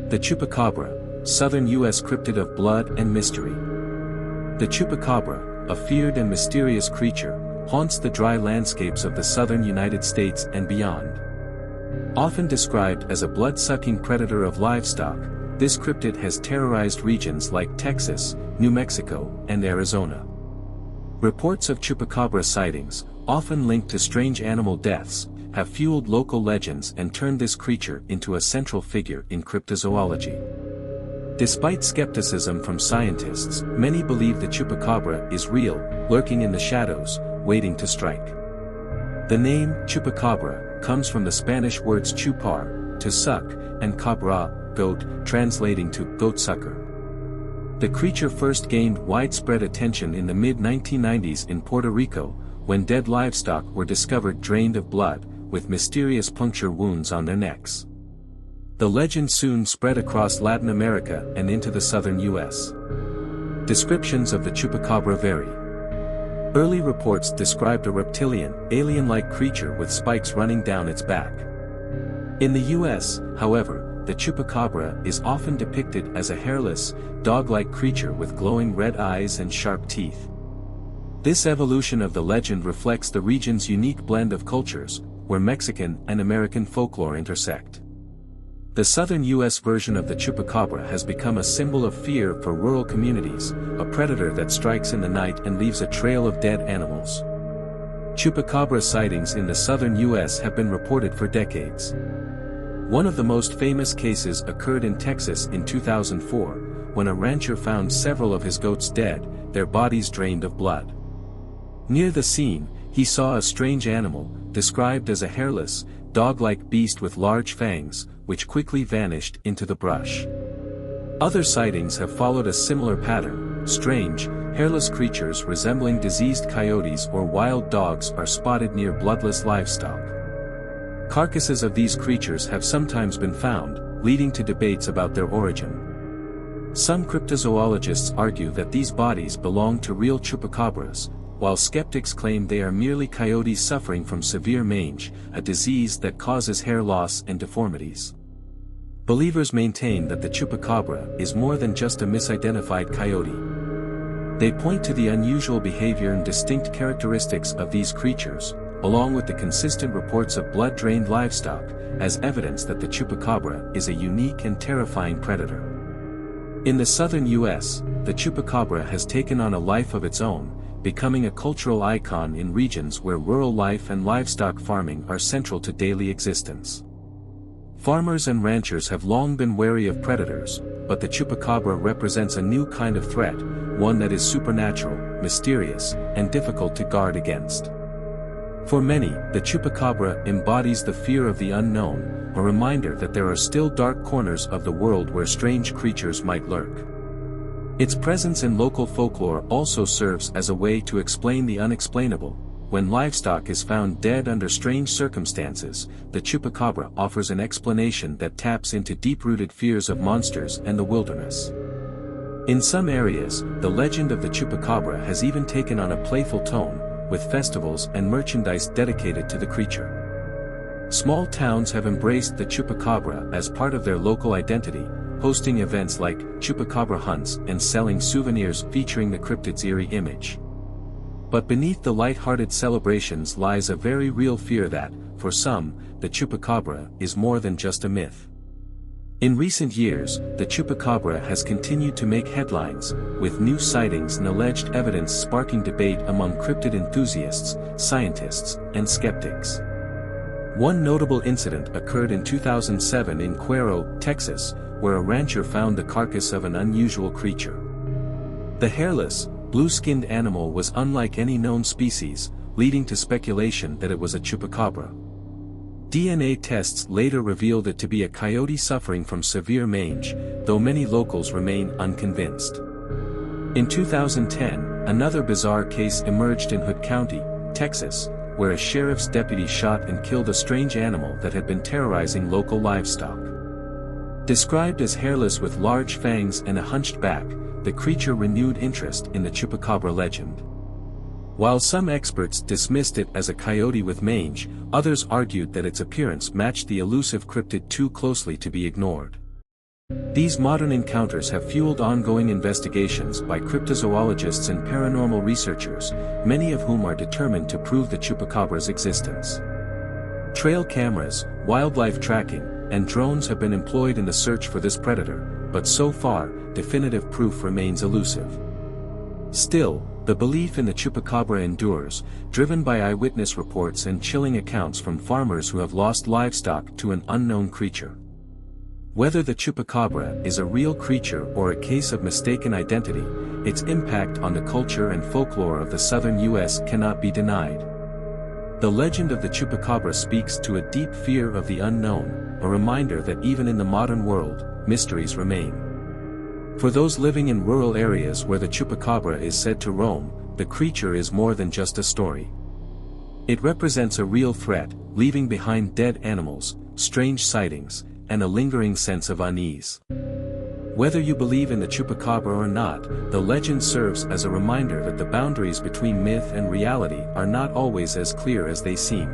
The Chupacabra, southern U.S. cryptid of blood and mystery. The Chupacabra, a feared and mysterious creature, haunts the dry landscapes of the southern United States and beyond. Often described as a blood-sucking predator of livestock, this cryptid has terrorized regions like Texas, New Mexico, and Arizona. Reports of Chupacabra sightings, often linked to strange animal deaths, have fueled local legends and turned this creature into a central figure in cryptozoology. Despite skepticism from scientists, many believe the Chupacabra is real, lurking in the shadows, waiting to strike. The name Chupacabra comes from the Spanish words chupar, to suck, and cabra, goat, translating to goat-sucker. The creature first gained widespread attention in the mid-1990s in Puerto Rico, when dead livestock were discovered drained of blood, with mysterious puncture wounds on their necks. The legend soon spread across Latin America and into the southern U.S. Descriptions of the Chupacabra vary. Early reports described a reptilian, alien-like creature with spikes running down its back. In the U.S., however, the Chupacabra is often depicted as a hairless, dog-like creature with glowing red eyes and sharp teeth. This evolution of the legend reflects the region's unique blend of cultures, where Mexican and American folklore intersect. The southern U.S. version of the Chupacabra has become a symbol of fear for rural communities, a predator that strikes in the night and leaves a trail of dead animals. Chupacabra sightings in the southern U.S. have been reported for decades. One of the most famous cases occurred in Texas in 2004, when a rancher found several of his goats dead, their bodies drained of blood. Near the scene, he saw a strange animal, described as a hairless, dog-like beast with large fangs, which quickly vanished into the brush. Other sightings have followed a similar pattern. Strange, hairless creatures resembling diseased coyotes or wild dogs are spotted near bloodless livestock. Carcasses of these creatures have sometimes been found, leading to debates about their origin. Some cryptozoologists argue that these bodies belong to real chupacabras, while skeptics claim they are merely coyotes suffering from severe mange, a disease that causes hair loss and deformities. Believers maintain that the Chupacabra is more than just a misidentified coyote. They point to the unusual behavior and distinct characteristics of these creatures, along with the consistent reports of blood-drained livestock, as evidence that the Chupacabra is a unique and terrifying predator. In the southern U.S., the Chupacabra has taken on a life of its own, becoming a cultural icon in regions where rural life and livestock farming are central to daily existence. Farmers and ranchers have long been wary of predators, but the Chupacabra represents a new kind of threat, one that is supernatural, mysterious, and difficult to guard against. For many, the Chupacabra embodies the fear of the unknown, a reminder that there are still dark corners of the world where strange creatures might lurk. Its presence in local folklore also serves as a way to explain the unexplainable. When livestock is found dead under strange circumstances, the Chupacabra offers an explanation that taps into deep-rooted fears of monsters and the wilderness. In some areas, the legend of the Chupacabra has even taken on a playful tone, with festivals and merchandise dedicated to the creature. Small towns have embraced the Chupacabra as part of their local identity, hosting events like Chupacabra hunts and selling souvenirs featuring the cryptid's eerie image. But beneath the light-hearted celebrations lies a very real fear that, for some, the Chupacabra is more than just a myth. In recent years, the Chupacabra has continued to make headlines, with new sightings and alleged evidence sparking debate among cryptid enthusiasts, scientists, and skeptics. One notable incident occurred in 2007 in Cuero, Texas, where a rancher found the carcass of an unusual creature. The hairless, blue-skinned animal was unlike any known species, leading to speculation that it was a Chupacabra. DNA tests later revealed it to be a coyote suffering from severe mange, though many locals remain unconvinced. In 2010, another bizarre case emerged in Hood County, Texas, where a sheriff's deputy shot and killed a strange animal that had been terrorizing local livestock. Described as hairless with large fangs and a hunched back, the creature renewed interest in the Chupacabra legend. While some experts dismissed it as a coyote with mange, others argued that its appearance matched the elusive cryptid too closely to be ignored. These modern encounters have fueled ongoing investigations by cryptozoologists and paranormal researchers, many of whom are determined to prove the Chupacabra's existence. Trail cameras, wildlife tracking, and drones have been employed in the search for this predator, but so far, definitive proof remains elusive. Still, the belief in the Chupacabra endures, driven by eyewitness reports and chilling accounts from farmers who have lost livestock to an unknown creature. Whether the Chupacabra is a real creature or a case of mistaken identity, its impact on the culture and folklore of the southern U.S. cannot be denied. The legend of the Chupacabra speaks to a deep fear of the unknown, a reminder that even in the modern world, mysteries remain. For those living in rural areas where the Chupacabra is said to roam, the creature is more than just a story. It represents a real threat, leaving behind dead animals, strange sightings, and a lingering sense of unease. Whether you believe in the Chupacabra or not, the legend serves as a reminder that the boundaries between myth and reality are not always as clear as they seem.